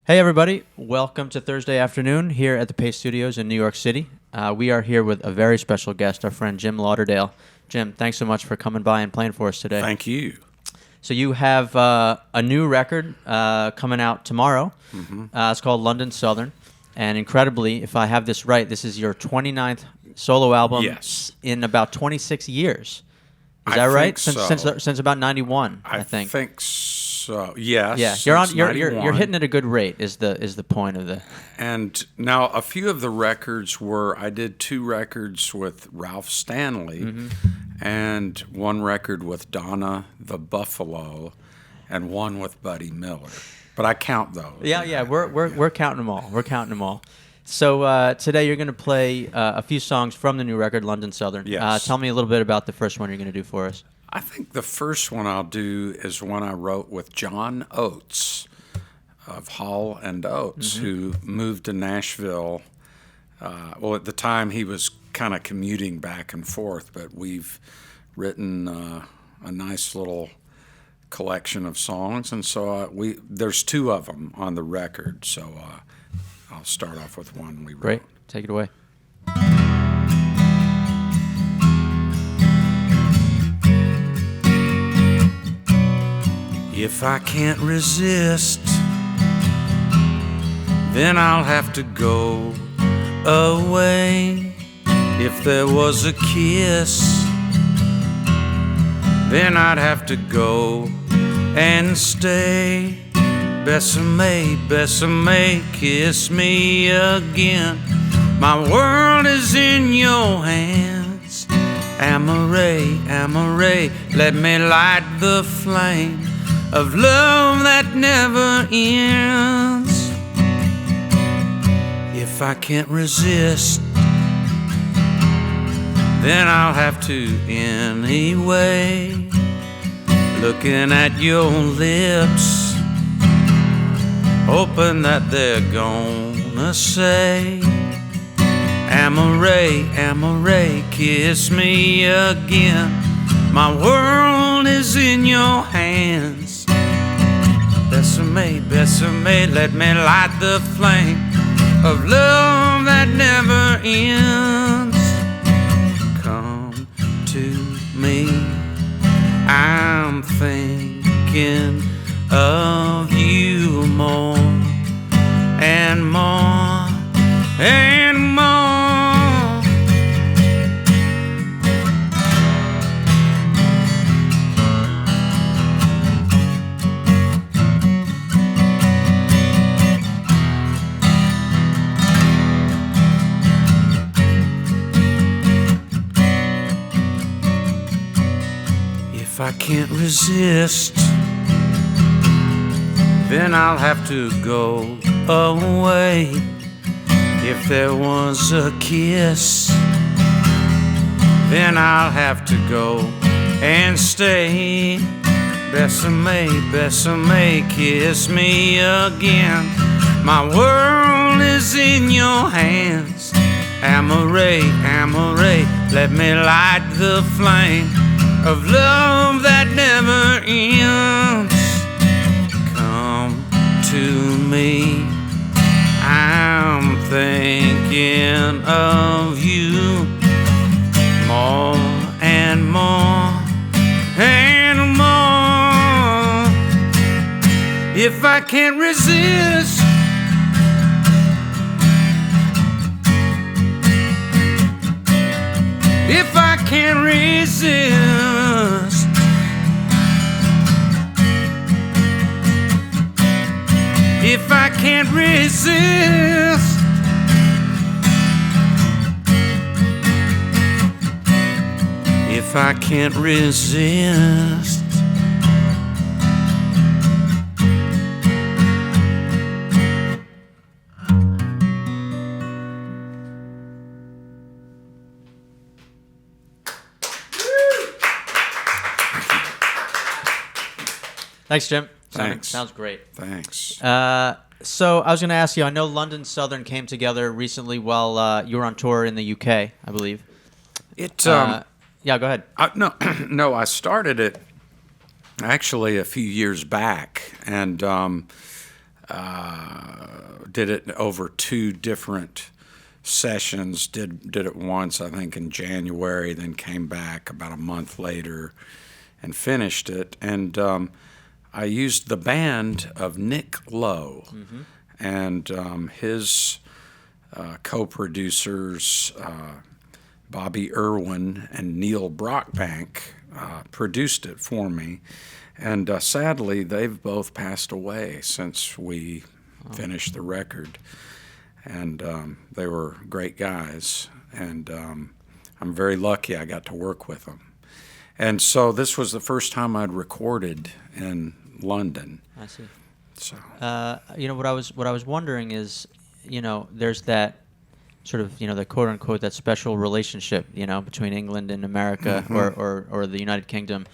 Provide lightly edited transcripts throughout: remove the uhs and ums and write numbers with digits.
Hey, everybody. Welcome to Thursday afternoon here at the Pace Studios in New York City. We are here with a very special guest, our friend Jim Lauderdale. Jim, thanks so much for coming by and playing for us today. Thank you. So you have a new record coming out tomorrow. It's called London Southern. And incredibly, if I have this right, this is your 29th solo album Yes. in about 26 years. Is I that right? think Since about 91, I think. I think so. Yes. Yeah, you're hitting at a good rate. Is the point of the. And now a few of the records were I did 2 records with Ralph Stanley, and 1 record with Donna the Buffalo, and 1 with Buddy Miller. But I count those. Yeah, we're counting them all. We're counting them all. So today you're going to play a few songs from the new record, London Southern. Yes. Tell me a little bit about the first one you're going to do for us. I think the first one I'll do is one I wrote with John Oates of Hall and Oates, who moved to Nashville. Well, at the time he was kind of commuting back and forth, but we've written a nice little collection of songs, and so there's 2 of them on the record. So I'll start off with one we wrote. Great. Take it away. If I can't resist, then I'll have to go away. If there was a kiss, then I'd have to go and stay. Besame, Besame, kiss me again. My world is in your hands. Amore, Amore, let me light the flame of love that never ends. If I can't resist, then I'll have to anyway. Looking at your lips, hoping that they're gonna say, Amore, Amore, kiss me again. My world is in your hands. Besame, Besame, let me light the flame of love that never ends. Come to me, I'm thinking of you more and more and more. If I can't resist, then I'll have to go away. If there was a kiss, then I'll have to go and stay. Besame, Besame, kiss me again. My world is in your hands. Amore, Amore, let me light the flame of love that never ends. Come to me, I'm thinking of you more and more and more. If I can't resist, if I can't resist, if I can't resist, if I can't resist. Thanks, Jim. Thanks. Sounds great. Thanks. So I was going to ask you, I know London Southern came together recently while you were on tour in the UK, I believe. Yeah, go ahead. No, I started it actually a few years back, and did it over 2 different sessions. Did it once, I think, in January, then came back about a month later and finished it. And I used the band of Nick Lowe and his co-producers, Bobby Irwin and Neil Brockbank, produced it for me. And sadly, they've both passed away since we finished the record. And they were great guys. And I'm very lucky I got to work with them. And so this was the first time I'd recorded in London. I see. So what I was wondering is, there's that sort of, the quote unquote, that special relationship, between England and America, or the United Kingdom.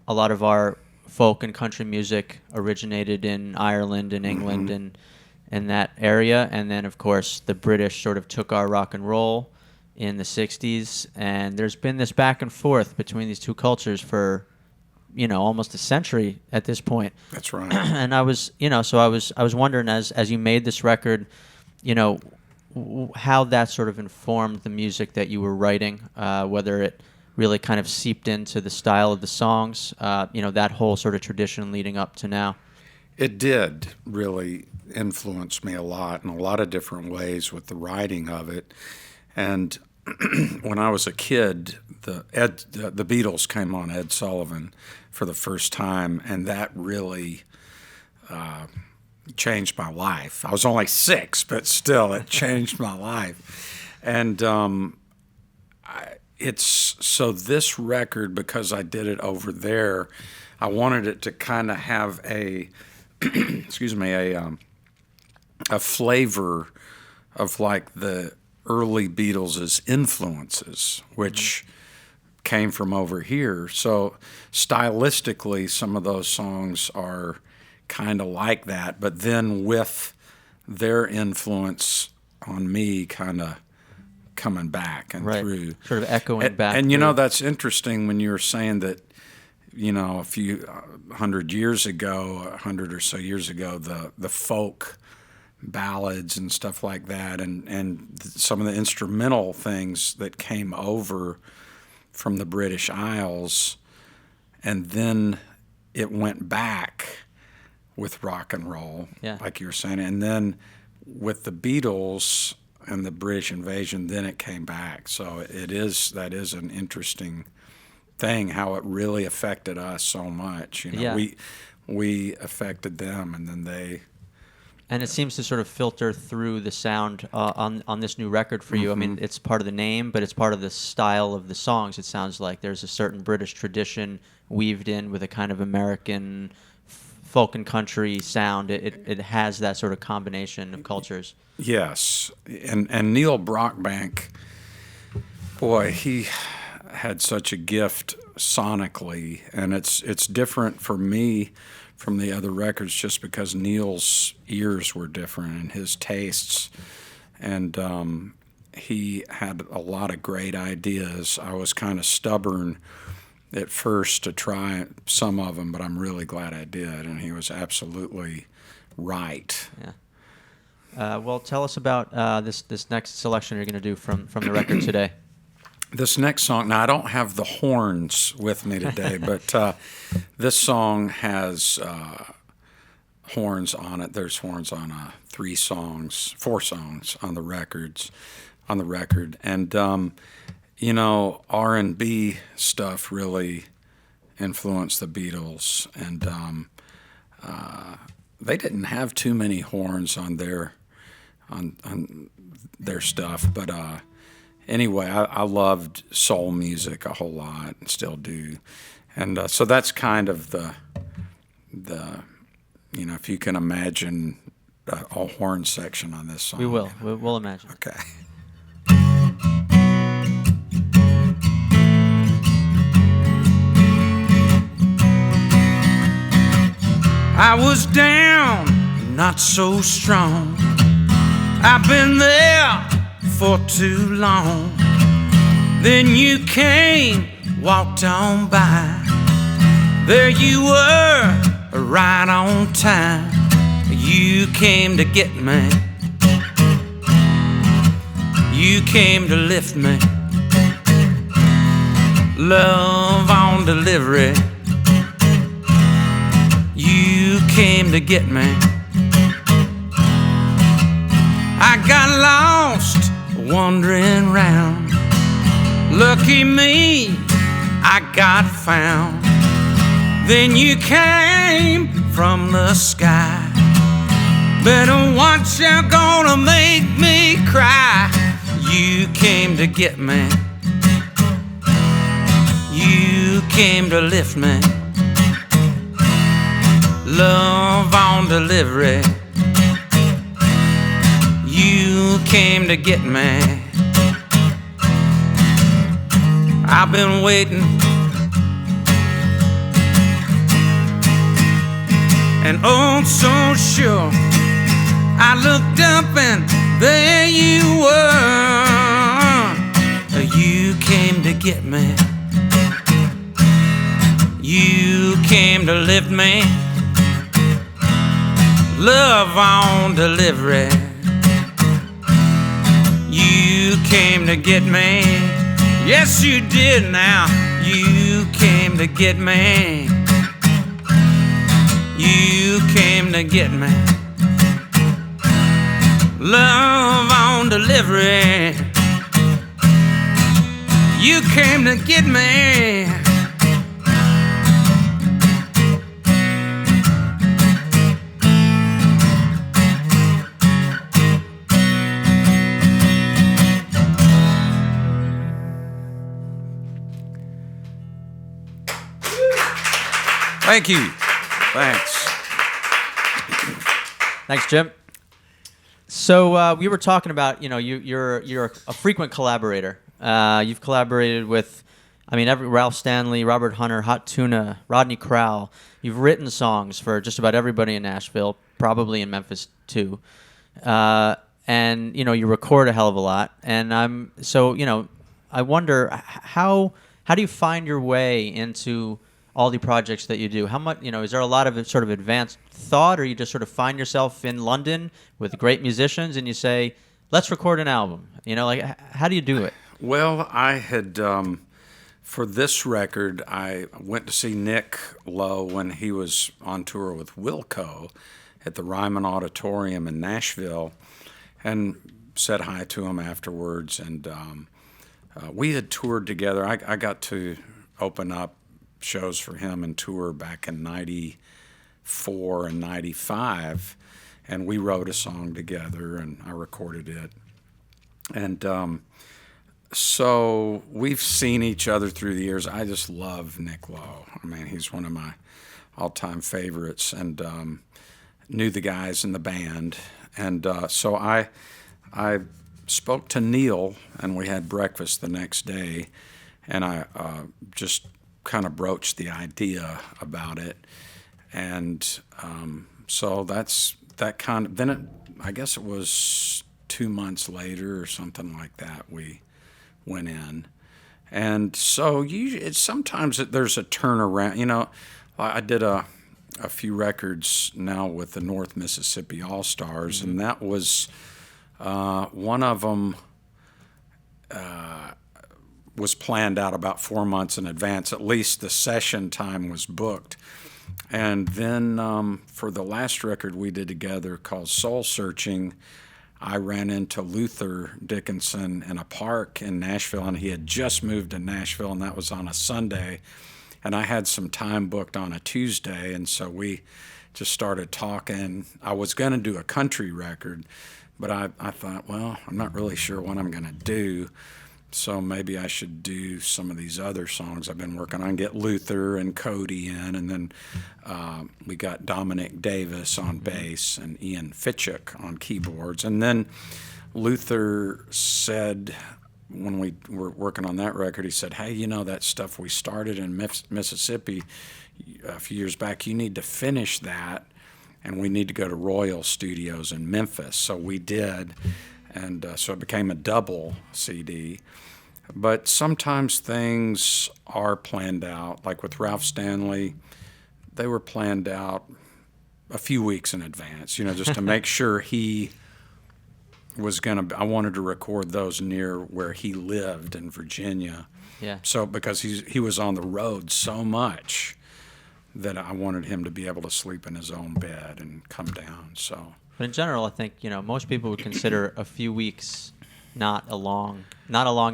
A lot of our folk and country music originated in Ireland and England and that area, and then of course the British sort of took our rock and roll in the 60s, and there's been this back and forth between these two cultures for almost a century at this point. that's right. And I was wondering, as you made this record, how that sort of informed the music that you were writing, whether it really kind of seeped into the style of the songs, that whole sort of tradition leading up to now. It did really influence me a lot in a lot of different ways with the writing of it. And when I was a kid, the Beatles came on Ed Sullivan for the first time, and that really changed my life. I was only 6, but still, it changed my life. And this record, because I did it over there, I wanted it to kind of have a a flavor of like the early Beatles' influences, which came from over here. So stylistically, some of those songs are kind of like that, but then with their influence on me kind of coming back and through. Sort of echoing back. And that's interesting when you were saying that, a few 100 years ago, 100 or so years ago, the folk ballads and stuff like that, and some of the instrumental things that came over from the British Isles, and then it went back with rock and roll, like you were saying, and then with the Beatles and the British invasion, then it came back. So that is an interesting thing, how it really affected us so much. We affected them, and then they. And it seems to sort of filter through the sound on this new record for you. I mean, it's part of the name, but it's part of the style of the songs. It sounds like there's a certain British tradition weaved in with a kind of American folk and country sound. It has that sort of combination of cultures. Yes, and Neil Brockbank, boy, he had such a gift sonically, and it's different for me from the other records just because Neil's ears were different and his tastes, and he had a lot of great ideas. I was kind of stubborn at first to try some of them, but I'm really glad I did, and he was absolutely right. Yeah. Well, tell us about this next selection you're going to do from the record today. This next song, now I don't have the horns with me today, but this song has horns on it. There's horns on 4 songs on the record, and R&B stuff really influenced the Beatles, and they didn't have too many horns on their stuff, but. Anyway, I loved soul music a whole lot and still do. And so that's kind of the if you can imagine a horn section on this song. We will. We'll imagine. Okay. I was down, not so strong. I've been there for too long. Then you came, walked on by. There you were, right on time. You came to get me, You came to lift me. Love on delivery. You came to get me. I got lost wandering round. Lucky me, I got found. Then you came from the sky. Better watch out, gonna make me cry. You came to get me. You came to lift me. Love on delivery. You came to get me. I've been waiting, and oh so sure. I looked up and there you were. You came to get me. You came to lift me. Love on delivery. You came to get me. Yes, you did now. You came to get me. You came to get me. Love on delivery. You came to get me. Thank you. Thanks. Thanks, Jim. So we were talking about, you're a frequent collaborator. You've collaborated with, Ralph Stanley, Robert Hunter, Hot Tuna, Rodney Crowell. You've written songs for just about everybody in Nashville, probably in Memphis too. And you record a hell of a lot. And I wonder how do you find your way into all the projects that you do? How much, is there a lot of sort of advanced thought, or you just sort of find yourself in London with great musicians and you say, let's record an album? How do you do it? Well, I had, for this record, I went to see Nick Lowe when he was on tour with Wilco at the Ryman Auditorium in Nashville, and said hi to him afterwards. And we had toured together. I got to open up shows for him and tour back in 94 and 95, and we wrote a song together and I recorded it. And so we've seen each other through the years. I just love Nick Lowe. He's one of my all-time favorites, and knew the guys in the band. And so I spoke to Neil, and we had breakfast the next day, and I just kind of broached the idea about it. And so that's that kind of, then I guess it was 2 months later or something like that, we went in. And so sometimes there's a turnaround. I did a few records now with the North Mississippi All-Stars, mm-hmm. and that was one of them was planned out about 4 months in advance. At least the session time was booked. And then for the last record we did together called Soul Searching, I ran into Luther Dickinson in a park in Nashville, and he had just moved to Nashville, and that was on a Sunday. And I had some time booked on a Tuesday, and so we just started talking. I was going to do a country record, but I thought, well, I'm not really sure what I'm going to do. So maybe I should do some of these other songs I've been working on, get Luther and Cody in, and then we got Dominic Davis on bass and Ian Fitchuk on keyboards. And then Luther said, when we were working on that record, he said, hey, that stuff we started in Mississippi a few years back, you need to finish that, and we need to go to Royal Studios in Memphis. So we did. And so it became a double CD. But sometimes things are planned out. Like with Ralph Stanley, they were planned out a few weeks in advance, just to make sure he I wanted to record those near where he lived in Virginia. Yeah. So because he was on the road so much that I wanted him to be able to sleep in his own bed and come down. So, But in general, I think most people would consider a few weeks not a long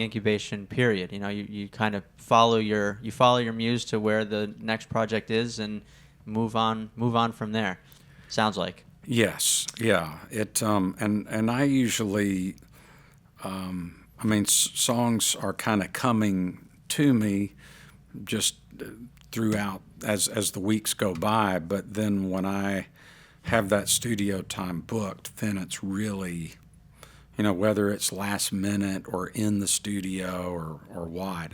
incubation period. You kind of follow your muse to where the next project is and move on from there. Sounds like. yes, yeah. It and I usually, songs are kind of coming to me just throughout as the weeks go by. But then when I have that studio time booked, then it's really, whether it's last minute or in the studio or what,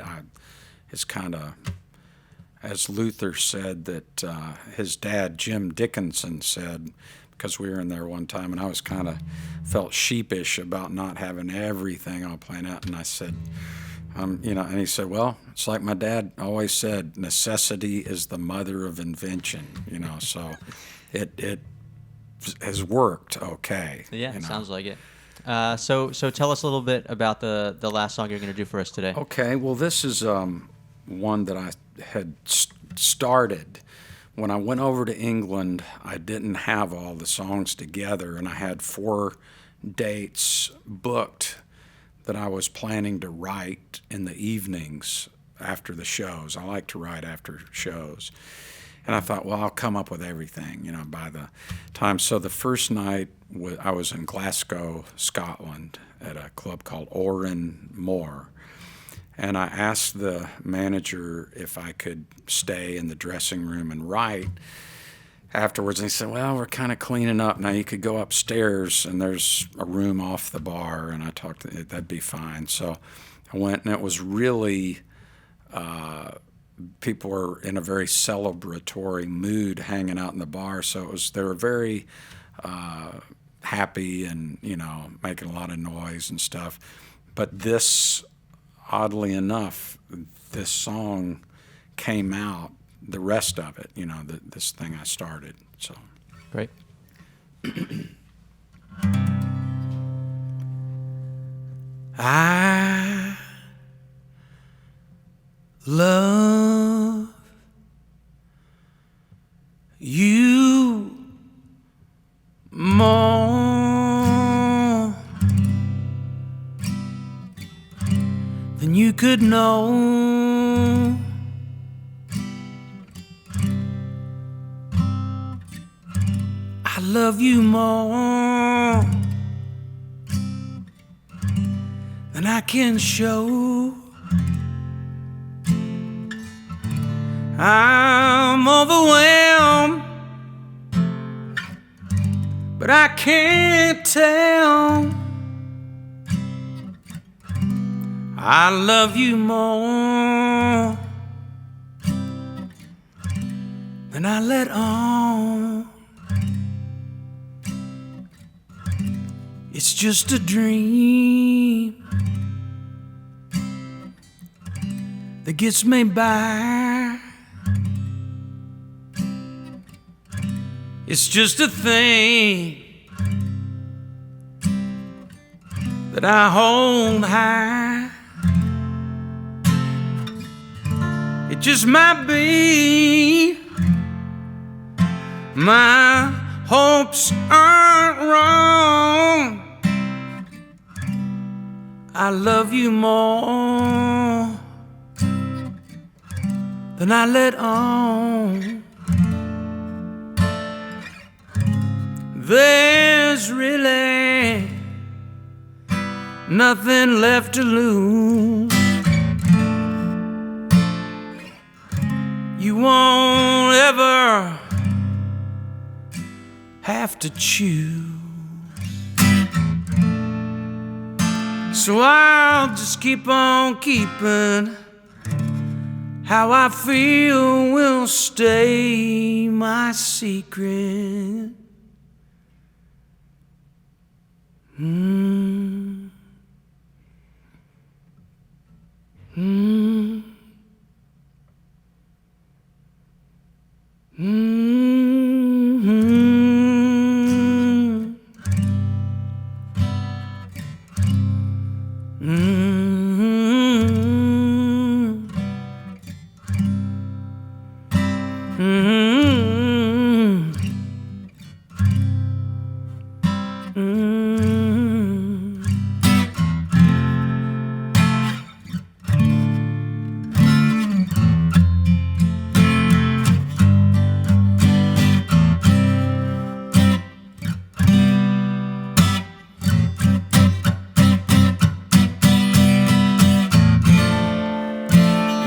it's kind of, as Luther said that his dad, Jim Dickinson, said, because we were in there one time, and I was kind of felt sheepish about not having everything all planned out, and I said, and he said, well, it's like my dad always said, necessity is the mother of invention, so it has worked okay. Yeah, sounds like it. So tell us a little bit about the last song you're going to do for us today. Okay, well, this is one that I had started. When I went over to England, I didn't have all the songs together, and I had 4 dates booked that I was planning to write in the evenings after the shows. I like to write after shows. And I thought, well, I'll come up with everything, by the time. So the first night, I was in Glasgow, Scotland, at a club called Oran Moor. And I asked the manager if I could stay in the dressing room and write afterwards. And he said, well, we're kind of cleaning up. Now you could go upstairs and there's a room off the bar. And I talked to that'd be fine. So I went, and it was really, people were in a very celebratory mood hanging out in the bar. So they were very happy and, making a lot of noise and stuff. But this, oddly enough, this song came out, the rest of it, this thing I started. So Great. I love you more than you could know. I love you more than I can show. I'm overwhelmed, but I can't tell. I love you more than I let on. It's just a dream that gets me by. It's just a thing that I hold high. It just might be my hopes aren't wrong. I love you more than I let on. There's really nothing left to lose. You won't ever have to choose. So I'll just keep on keeping. How I feel will stay my secret. Mm. Mm. Mm-hmm.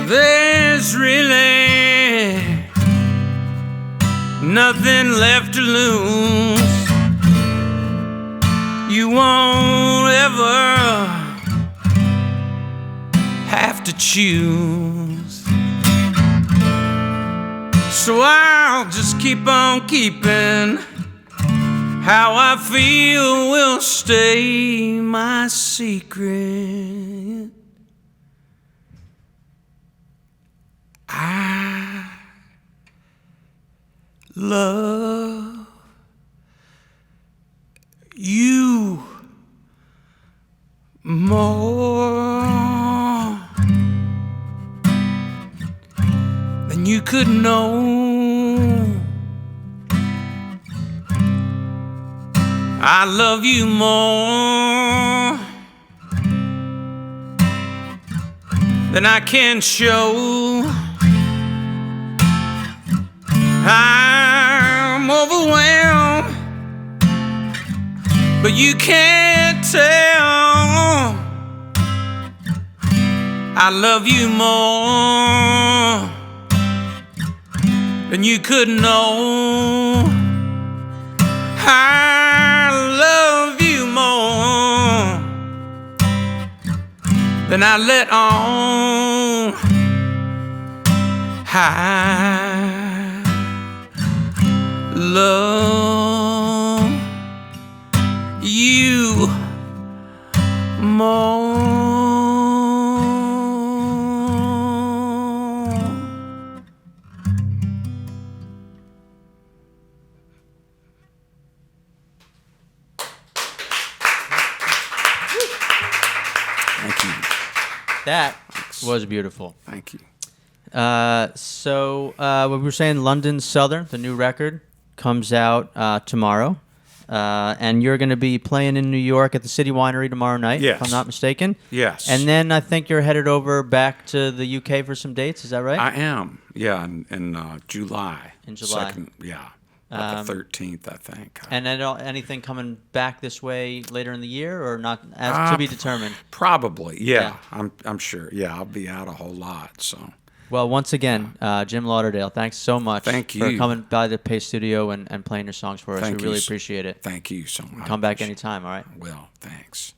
There's really nothing left to lose. You won't ever have to choose. So I'll just keep on keeping. How I feel will stay my secret. I love you more than you could know. I love you more than I can show. I'm overwhelmed, but you can't tell. I love you more than you could know. I love you more than I let on. I love you more. Thank you. That was beautiful. Thank you. So what we were saying, London Southern, the new record, comes out tomorrow. And you're going to be playing in New York at the City Winery tomorrow night, Yes. if I'm not mistaken. Yes. And then I think you're headed over back to the UK for some dates. Is that right? I am. Yeah, in July. In July. Second, yeah. Like the 13th, I think. And then anything coming back this way later in the year, or not? As to be determined. Probably, yeah. I'm sure. Yeah, I'll be out a whole lot. So. Well, once again, Jim Lauderdale, thanks so much Thank for you. coming by the Pace Studio and playing your songs for us. Thank we you really s- appreciate it. Thank you so much. Come back anytime, all right? Well, thanks.